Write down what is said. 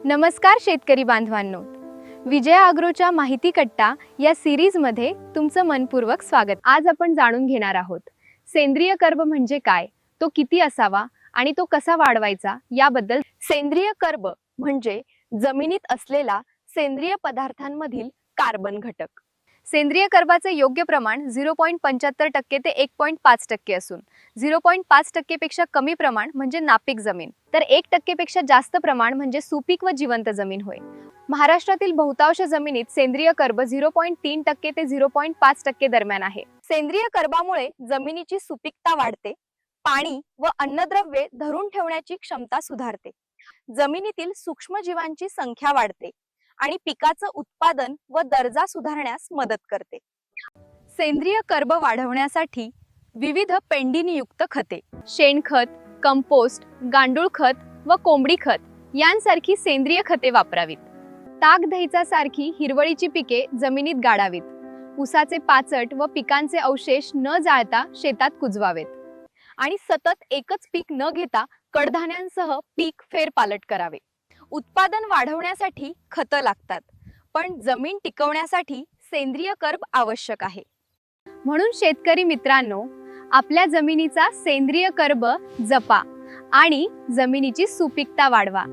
नमस्कार शेतकरी बांधवांनो, विजया आग्रोच्या माहिती कट्टा या सिरीजमध्ये तुमचं मनपूर्वक स्वागत। आज आपण जाणून घेणार आहोत सेंद्रिय कर्ब म्हणजे काय, तो किती असावा आणि तो कसा वाढवायचा याबद्दल। सेंद्रिय कर्ब म्हणजे जमिनीत असलेला सेंद्रिय पदार्थांमधील कार्बन घटक। सेंद्रिय कर्बाचे योग्य प्रमाण 0.75% ते 1.5% असून 0.5% पेक्षा कमी प्रमाण म्हणजे नापीक जमीन, तर 1% पेक्षा जास्त प्रमाण म्हणजे सुपीक व जिवंत जमीन होय। महाराष्ट्रातील बहुतांश जमिनीत सेंद्रिय कर्ब 0.3% ते 0.5% दरम्यान आहे। सेंद्रिय कर्बामुळे जमिनीची सुपीकता वाढते, पाणी व अन्नद्रव्ये धरून ठेवण्याची क्षमता सुधारते, जमिनीतील सूक्ष्मजीवांची संख्या वाढते आणि पिकाचं उत्पादन व दर्जा सुधारण्यास मदत करते। सेंद्रिय कर्ब वाढवण्यासाठी विविध पेंडीनियुक्त खते, शेणखत, कंपोस्ट, गांडूळ खत व कोंबडी खत यांसारखी सेंद्रिय खते वापरावीत। ताग दहीचा सारखी हिरवळीची पिके जमिनीत गाडावीत। ऊसाचे पाचट व पिकांचे अवशेष न जाळता शेतात कुजवावेत आणि सतत एकच पीक न घेता कडधान्यांसह पीक फेरपालट करावे। उत्पादन वाढवण्यासाठी खतं लागतात, पण जमीन टिकवण्यासाठी सेंद्रिय कर्ब आवश्यक आहे। म्हणून शेतकरी मित्रांनो, आपल्या जमिनीचा सेंद्रिय कर्ब जपा आणि जमिनीची सुपीकता वाढवा।